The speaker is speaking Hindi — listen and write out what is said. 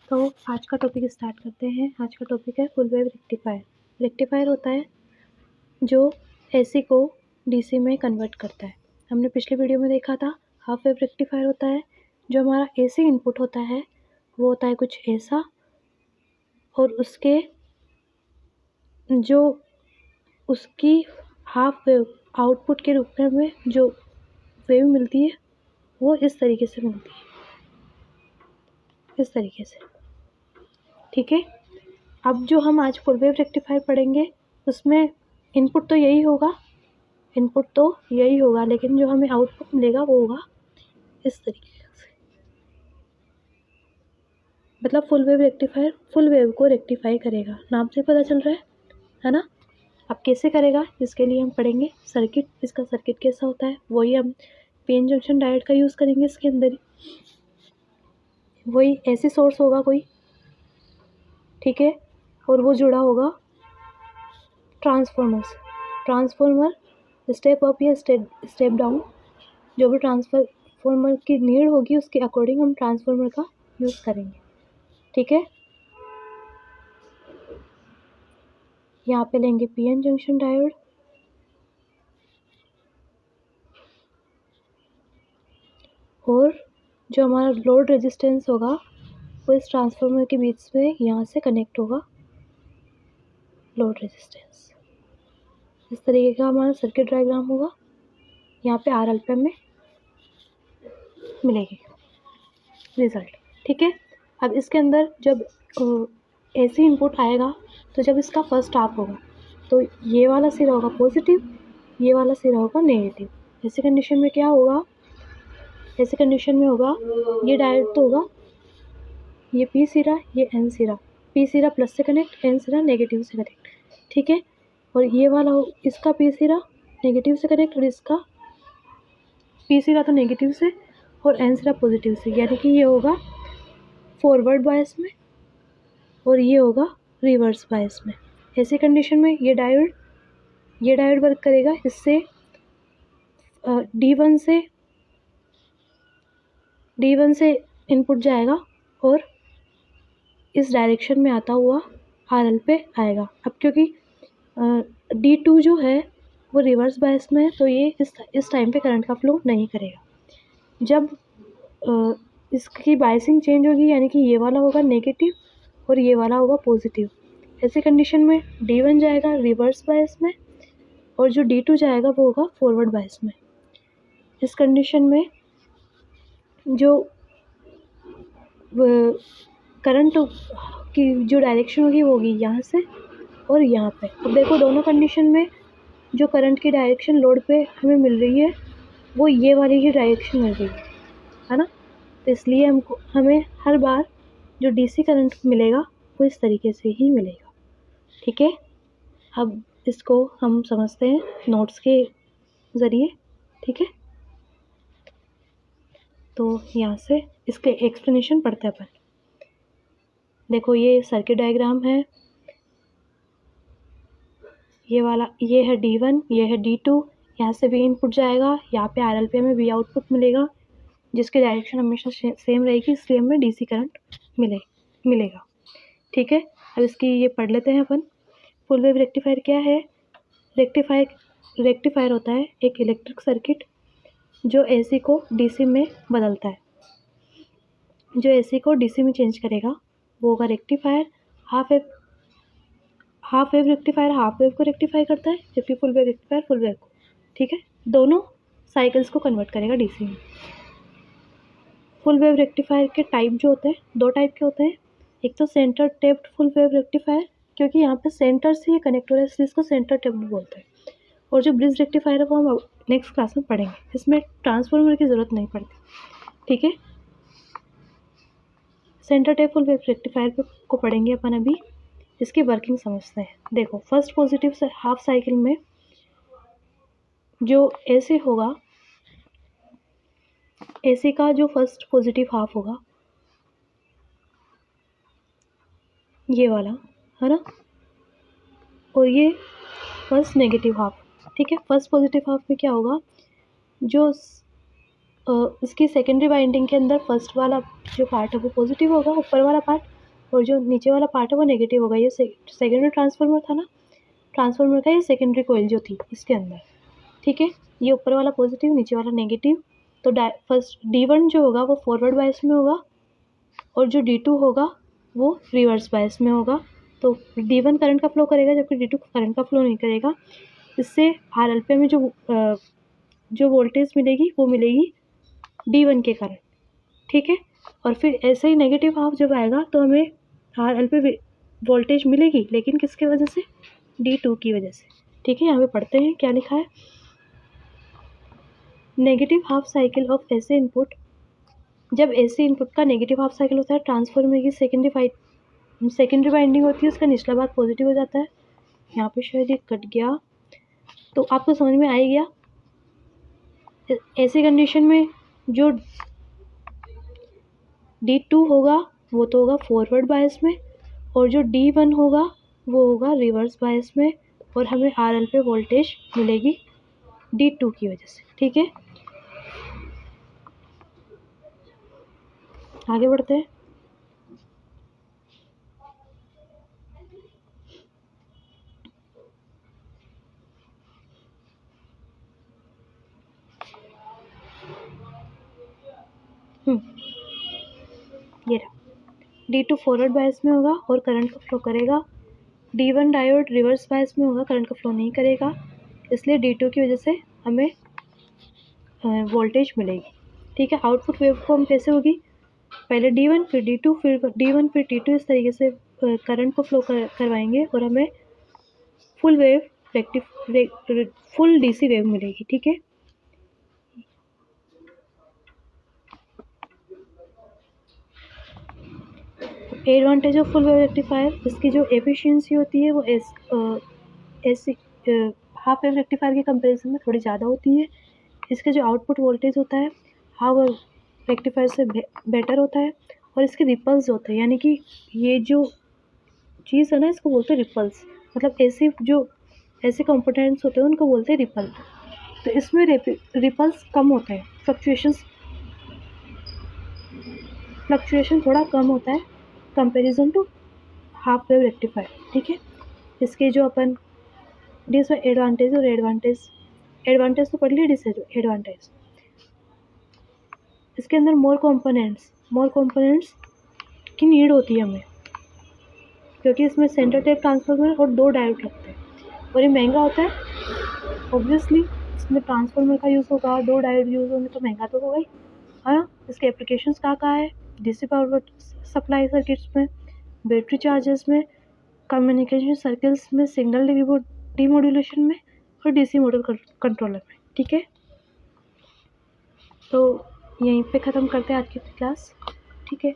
तो आज का टॉपिक स्टार्ट करते हैं। आज का टॉपिक है फुल वेव रेक्टिफायर। रेक्टिफायर होता है जो एसी को डीसी में कन्वर्ट करता है। हमने पिछले वीडियो में देखा था हाफ वेव रेक्टिफायर होता है जो हमारा एसी इनपुट होता है वो होता है कुछ ऐसा, और उसकी हाफ वेव आउटपुट के रूप में जो वेव मिलती है वो इस तरीके से मिलती है, इस तरीके से। ठीक है, अब जो हम आज फुल वेव रेक्टिफायर पढ़ेंगे उसमें इनपुट तो यही होगा, लेकिन जो हमें आउटपुट मिलेगा वो होगा इस तरीके से। मतलब full wave rectifier full wave को रेक्टिफाई करेगा, नाम से पता चल रहा है ना। अब कैसे करेगा इसके लिए हम पढ़ेंगे सर्किट। इसका सर्किट कैसा होता है वही हम पीएन जंक्शन डायोड का यूज़ करेंगे इसके अंदर ही। वही ऐसी सोर्स होगा कोई, ठीक है, और वो जुड़ा होगा ट्रांसफॉर्मर स्टेप अप या स्टेप डाउन, जो भी ट्रांसफॉर्मर की नीड होगी उसके अकॉर्डिंग हम ट्रांसफॉर्मर का यूज़ करेंगे। ठीक है, यहाँ पे लेंगे पीएन जंक्शन डायोड, और जो हमारा लोड रेजिस्टेंस होगा वो इस ट्रांसफॉर्मर के बीच में यहाँ से कनेक्ट होगा लोड रेजिस्टेंस। इस तरीके का हमारा सर्किट डायग्राम होगा। यहाँ पे आर एलपीएम में मिलेगी रिजल्ट। ठीक है, अब इसके अंदर जब एसी इनपुट आएगा तो जब इसका फर्स्ट हाफ होगा तो ये वाला सिरा होगा पॉजिटिव, ये वाला सिरा होगा नेगेटिव। ऐसी कंडीशन में क्या होगा, ऐसी कंडीशन में होगा ये डायोड तो होगा ये पी सिरा ये एन सिरा, पी सिरा प्लस से कनेक्ट, एन सिरा नेगेटिव से कनेक्ट। ठीक है, और ये वाला इसका पी सिरा नेगेटिव से कनेक्ट और इसका पी सिरा तो नेगेटिव से और एन सिरा पॉजिटिव से, यानी कि ये होगा फॉरवर्ड बायस में और ये होगा रिवर्स बायस में। ऐसी कंडीशन में ये डायोड वर्क करेगा। इससे D1 से इनपुट जाएगा और इस डायरेक्शन में आता हुआ RL पे आएगा। अब क्योंकि D2 जो है वो रिवर्स बायस में है तो ये इस टाइम पे करंट का फ्लो नहीं करेगा। जब इसकी बायसिंग चेंज होगी, यानी कि ये वाला होगा नेगेटिव और ये वाला होगा पॉजिटिव, ऐसी कंडीशन में D1 जाएगा रिवर्स बायस में और जो D2 जाएगा वो होगा फॉरवर्ड बायस में। इस कंडीशन में जो करंट की जो डायरेक्शन होगी वो होगी यहाँ से और यहाँ पे। अब देखो दोनों कंडीशन में जो करंट की डायरेक्शन लोड पे हमें मिल रही है वो ये वाली ही डायरेक्शन मिल रही है ना। तो इसलिए हमें हर बार जो डीसी करंट मिलेगा वो इस तरीके से ही मिलेगा। ठीक है, अब इसको हम समझते हैं नोट्स के ज़रिए। ठीक है, तो यहाँ से इसके एक्सप्लेनेशन पढ़ते हैं अपन। देखो ये सर्किट डायग्राम है, ये वाला ये है D1, ये है D2। यहाँ से V इनपुट जाएगा, यहाँ पे RLP में V आउटपुट मिलेगा जिसकी डायरेक्शन हमेशा सेम रहेगी, इसलिए हमें डीसी करंट मिलेगा। ठीक है, अब इसकी ये पढ़ लेते हैं अपन। फुल वेव रेक्टिफायर क्या है? रेक्टिफायर होता है एक इलेक्ट्रिक सर्किट जो एसी को डीसी में बदलता है, जो एसी को डीसी में चेंज करेगा वो होगा rectifier. Half wave rectifier half wave को रेक्टिफाई करता है, जबकि full wave rectifier full wave को, ठीक है, दोनों साइकिल्स को कन्वर्ट करेगा डीसी में। फुल वेव रेक्टिफायर के टाइप जो होते हैं, दो टाइप के होते हैं। एक तो centre taped full wave rectifier, क्योंकि यहाँ पे सेंटर से ये कनेक्ट हो रहा है इसलिए इसको सेंटर टेप्ड बोलते हैं। और जो ब्रिज रेक्टिफायर है वो हम नेक्स्ट क्लास में पढ़ेंगे, इसमें ट्रांसफार्मर की ज़रूरत नहीं पड़ती। ठीक है, centre tap full wave rectifier को पढ़ेंगे अपन अभी। इसकी वर्किंग समझते हैं। देखो फर्स्ट पॉजिटिव हाफ साइकिल में जो ऐसे होगा, एसी का जो फर्स्ट पॉजिटिव हाफ होगा ये वाला है ना, और ये फर्स्ट नेगेटिव हाफ। ठीक है, फर्स्ट पॉजिटिव हाफ में क्या होगा, जो इसकी सेकेंडरी वाइंडिंग के अंदर फर्स्ट वाला जो पार्ट है वो पॉजिटिव होगा, ऊपर वाला पार्ट, और जो नीचे वाला पार्ट है वो नेगेटिव होगा। ये सेकेंडरी ट्रांसफार्मर था ना, ट्रांसफार्मर का ये सेकेंडरी कोयल जो थी इसके अंदर, ठीक है। ये ऊपर वाला पॉजिटिव, नीचे वाला नेगेटिव। तो फर्स्ट D1 जो होगा वो फॉरवर्ड बायस में होगा और जो D2 होगा वो रिवर्स बायस में होगा। तो D1 करंट का फ्लो करेगा जबकि D2 करंट का फ्लो नहीं करेगा। इससे RLP में जो वोल्टेज मिलेगी वो मिलेगी D1 के कारण, ठीक है। और फिर ऐसे ही नेगेटिव हाफ जब आएगा तो हमें RLP वोल्टेज मिलेगी, लेकिन किसके वजह से? D2 की वजह से, ठीक है। यहाँ पे पढ़ते हैं क्या लिखा है। नेगेटिव हाफ साइकिल ऑफ ऐसे इनपुट, जब ऐसे इनपुट का नेगेटिव हाफ साइकिल होता है, ट्रांसफार्मर की सेकेंडरी वाइंडिंग होती है, उसका निचला भाग पॉजिटिव हो जाता है। यहाँ पे शायद ये कट गया, तो आपको समझ में आ ही गया। ऐसी कंडीशन में जो D2 होगा वो तो होगा फॉरवर्ड बायस में, और जो D1 होगा वो होगा रिवर्स बायस में, और हमें RLP वोल्टेज मिलेगी D2 की वजह से, ठीक है। आगे बढ़ते हैं। ये रहा, D2 फॉरवर्ड बायस में होगा और करंट का फ्लो करेगा। D1 डायोड रिवर्स बायस में होगा, करंट का फ्लो नहीं करेगा, इसलिए D2 की वजह से हमें वोल्टेज मिलेगी, ठीक है। आउटपुट वेवफॉर्म कैसे होगी? पहले D1 फिर D2 फिर D1 फिर D2, इस तरीके से करंट को फ्लो करवाएंगे और हमें फुल DC वेव मिलेगी, ठीक है। Advantage of full wave rectifier, इसकी जो एफिशिएंसी होती है वो हाफ वेव रेक्टिफायर के कंपैरिजन में थोड़ी ज़्यादा होती है। इसके जो आउटपुट वोल्टेज होता है हाफ वेव रेक्टिफायर से बेटर होता है, और इसके रिपल्स होते हैं, यानी कि ये जो चीज़ है ना इसको बोलते हैं रिपल्स, मतलब ऐसे कंपोनेंट्स होते हैं उनको बोलते हैं रिपल। तो इसमें रिपल्स कम होते हैं, फ्लक्चुएशन थोड़ा कम होता है comparison to half wave rectifier, ठीक है। इसके जो अपन एडवांटेज और एडवांटेज तो पढ़ लिया, डिसएडवांटेज। इसके अंदर मोर कंपोनेंट्स की नीड होती है हमें, क्योंकि इसमें सेंटर टाइप ट्रांसफार्मर और 2 डायोड लगते हैं, और ये महंगा होता है ऑब्वियसली। इसमें ट्रांसफार्मर का यूज़ होगा, 2 डायोड यूज़ होंगे तो महंगा तो होगा ही, है ना। इसके एप्लीकेशंस कहाँ है? DC पावर सप्लाई सर्किट्स में, बैटरी चार्जर्स में, कम्युनिकेशन सर्किल्स में, सिग्नल डीमोड्यूलेशन में, और DC मोटर कंट्रोलर में, ठीक है। तो यहीं पे ख़त्म करते हैं आज की क्लास, ठीक है।